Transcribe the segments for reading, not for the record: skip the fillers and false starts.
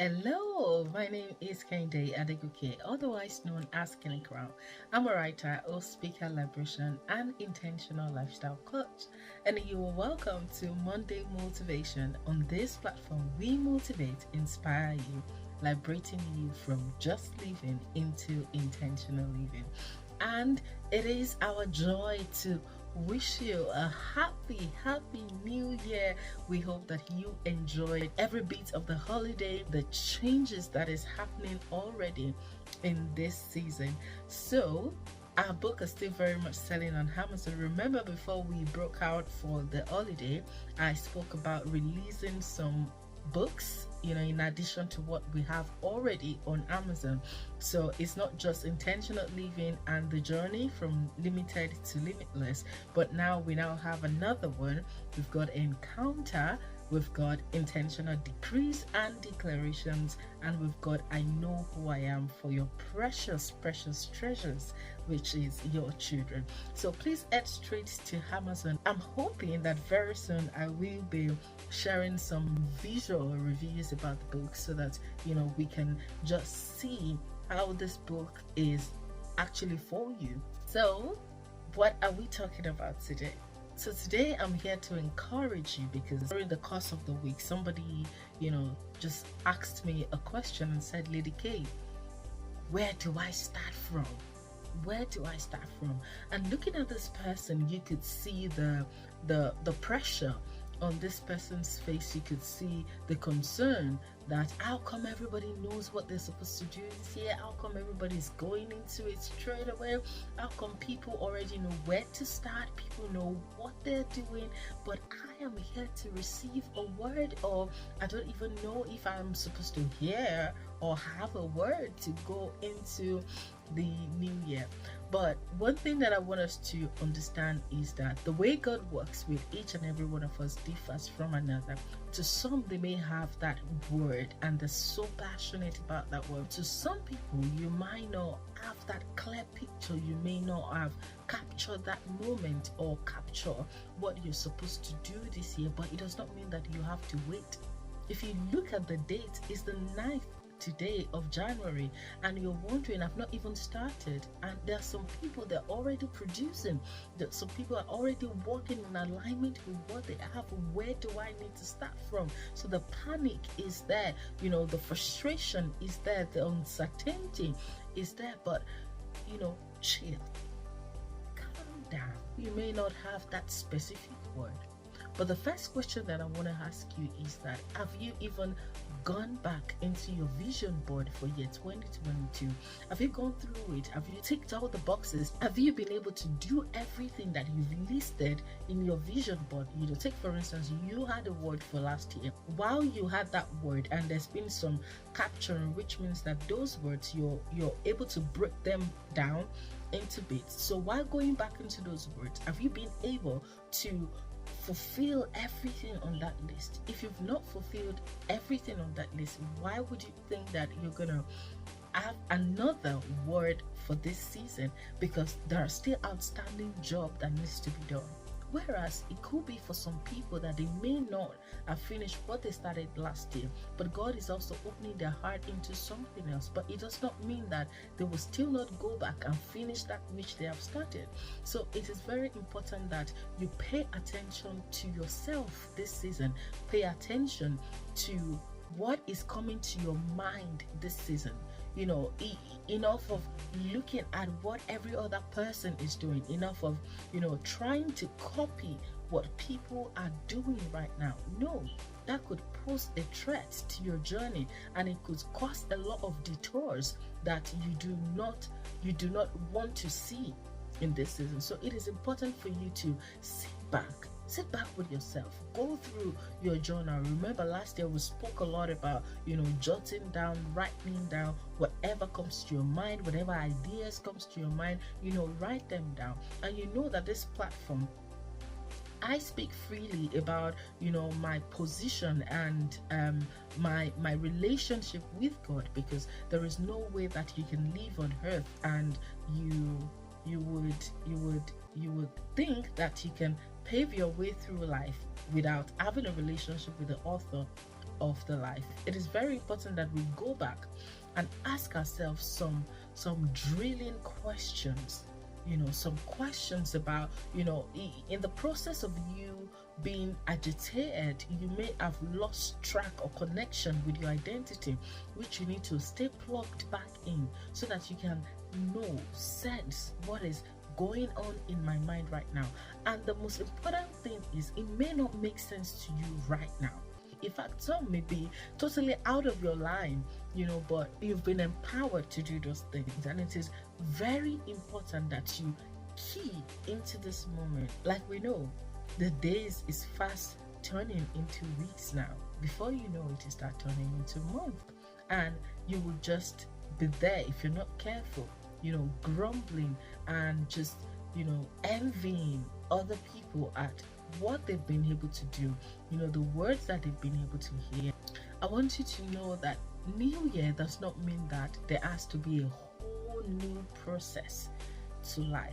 Hello, my name is Kehinde Adegoke, otherwise known as Kenny Crown. I'm a writer, a speaker, liberation, and intentional lifestyle coach. And you are welcome to Monday Motivation. On this platform, we motivate, inspire you, liberating you from just living into intentional living. And it is our joy to wish you a happy new year. We hope that you enjoyed every bit of the holiday, the changes that is happening already in this season. So our book is still very much selling on Amazon. Remember, before we broke out for the holiday, I spoke about releasing some books, in addition to what we have already on Amazon. So it's not just intentional living and the journey from limited to limitless, but now we have another one. We've got encounter, we've got intentional decrees and declarations, and we've got I know who I am for your precious treasures, which is your children. So please head straight to Amazon. I'm hoping that very soon I will be sharing some visual reviews about the book, so that we can just see how this book is actually for you. So what are we talking about today? So today I'm here to encourage you, because during the course of the week somebody just asked me a question and said, Lady K, where do I start from? Where do I start from? And looking at this person, you could see the pressure on this person's face. You could see the concern that how come everybody knows what they're supposed to do this year? How come everybody's going into it straight away? How come people already know where to start? People know what they're doing, but I am here to receive a word, or I don't even know if I'm supposed to hear or have a word to go into the new year. But one thing that I want us to understand is that the way God works with each and every one of us differs from another. To some, they may have that word and they're so passionate about that word. To some people, you might not have that clear picture. You may not have captured that moment or capture what you're supposed to do this year, but it does not mean that you have to wait. If you look at the date, it's the 9th today of January, and you're wondering, I've not even started. And there are some people that are already producing, that some people are already working in alignment with what they have. Where do I need to start from? So the panic is there, the frustration is there, the uncertainty is there, but chill, calm down. You may not have that specific word, but the first question that I want to ask you is that, have you even gone back into your vision board for year 2022? Have you gone through it? Have you ticked all the boxes? Have you been able to do everything that you've listed in your vision board? Take for instance, you had a word for last year. While you had that word and there's been some capturing, which means that those words you're able to break them down into bits. So while going back into those words, have you been able to fulfill everything on that list? If you've not fulfilled everything on that list, why would you think that you're gonna have another word for this season? Because there are still outstanding job that needs to be done. Whereas it could be for some people that they may not have finished what they started last year, but God is also opening their heart into something else. But it does not mean that they will still not go back and finish that which they have started. So it is very important that you pay attention to yourself this season. Pay attention to what is coming to your mind this season. Enough of looking at what every other person is doing, enough of trying to copy what people are doing right now. No, that could pose a threat to your journey, and it could cause a lot of detours that you do not want to see in this season. So it is important for you to sit back with yourself, go through your journal. Remember last year we spoke a lot about jotting down, writing down whatever comes to your mind, whatever ideas comes to your mind, write them down. And that this platform, I speak freely about my position and my relationship with God, because there is no way that you can live on earth and you would think that you can pave your way through life without having a relationship with the author of the life. It is very important that we go back and ask ourselves some drilling questions, some questions about, in the process of you being agitated, you may have lost track or connection with your identity, which you need to stay plugged back in so that you can sense what is going on in my mind right now. And the most important thing is, it may not make sense to you right now. In fact, some may be totally out of your line, but you've been empowered to do those things. And it is very important that you key into this moment. Like we know, the days is fast turning into weeks now. Before you know it, start turning into months. And you will just be there if you're not careful, grumbling and just, envying other people at what they've been able to do, the words that they've been able to hear. I want you to know that New Year does not mean that there has to be a whole new process to life.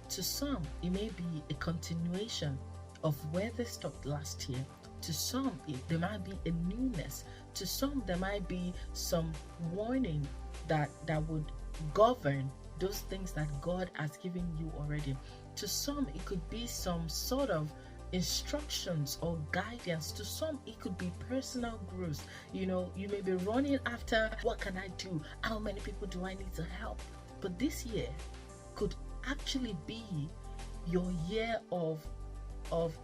To some, it may be a continuation of where they stopped last year. To some, there might be a newness. To some, there might be some warning that would govern those things that God has given you already. To some, it could be some sort of instructions or guidance. To some, it could be personal growth. You may be running after, what can I do? How many people do I need to help? But this year could actually be your year of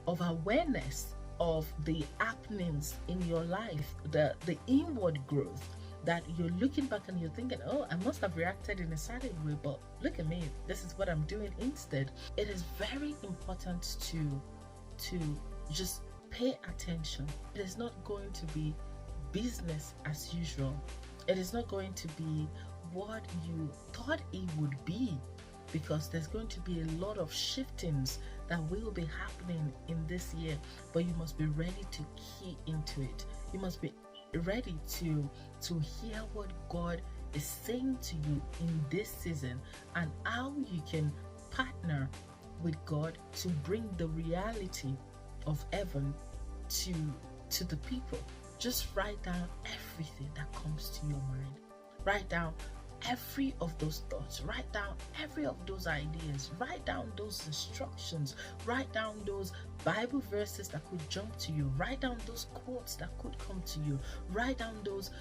awareness of the happenings in your life, the inward growth, that you're looking back and you're thinking, oh, I must have reacted in a certain way, but look at me, this is what I'm doing instead. It is very important to just pay attention. It is not going to be business as usual. It is not going to be what you thought it would be, because there's going to be a lot of shiftings that will be happening in this year. But you must be ready to key into it. You must be ready to hear what God is saying to you in this season, and how you can partner with God to bring the reality of heaven to the people. Just write down everything that comes to your mind. Write down every of those thoughts. Write down every of those ideas. Write down those instructions. Write down those Bible verses that could jump to you. Write down those quotes that could come to you. Write down those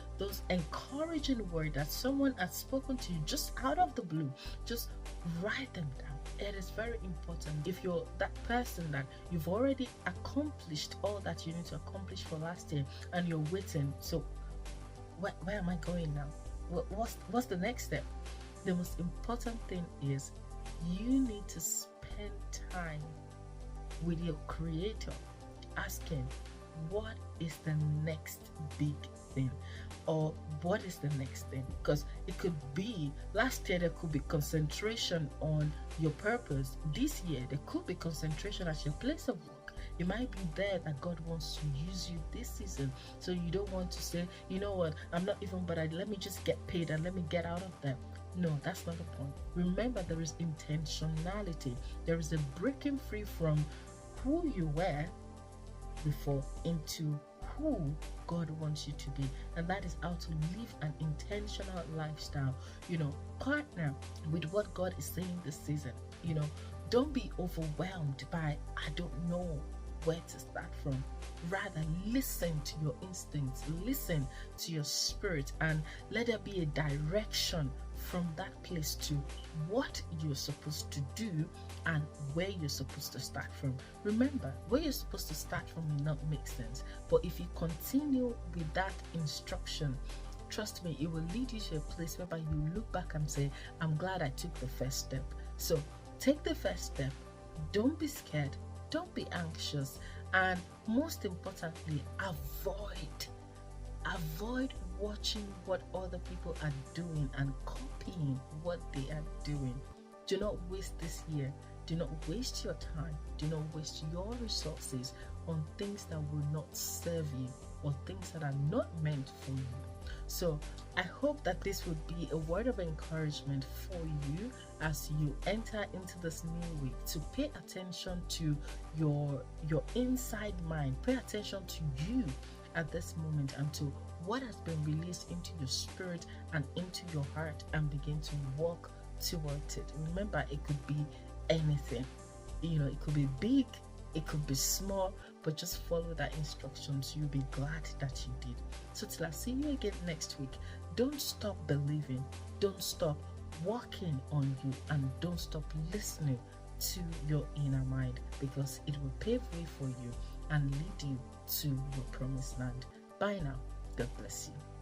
encouraging words that someone has spoken to you just out of the blue. Just write them down. It is very important. If you're that person that you've already accomplished all that you need to accomplish for last year, and you're waiting, so where am I going now? What's the next step? The most important thing is, you need to spend time with your Creator, asking, what is the next big thing, or what is the next thing? Because it could be, last year there could be concentration on your purpose. This year there could be concentration at your place of work. It might be there that God wants to use you this season. So you don't want to say, you know what, I'm not even, but let me just get paid and let me get out of there. No, that's not the point. Remember, there is intentionality. There is a breaking free from who you were before into who God wants you to be. And that is how to live an intentional lifestyle. Partner with what God is saying this season. Don't be overwhelmed by, I don't know where to start from. Rather, listen to your instincts, listen to your spirit, and let there be a direction from that place to what you're supposed to do and where you're supposed to start from. Remember, where you're supposed to start from may not make sense, but if you continue with that instruction, trust me, it will lead you to a place whereby you look back and say, I'm glad I took the first step. So take the first step. Don't be scared. Don't be anxious. And most importantly, avoid watching what other people are doing and copying what they are doing. Do not waste this year. Do not waste your time. Do not waste your resources on things that will not serve you, or things that are not meant for you. So I hope that this would be a word of encouragement for you as you enter into this new week, to pay attention to your inside mind. Pay attention to you at this moment and to what has been released into your spirit and into your heart and begin to walk towards it. Remember, it could be anything. It could be big, it could be small, but just follow that instructions. You'll be glad that you did. So till I see you again next week, don't stop believing, don't stop working on you, and don't stop listening to your inner mind, because it will pave way for you and lead you to your promised land. Bye now. God bless you.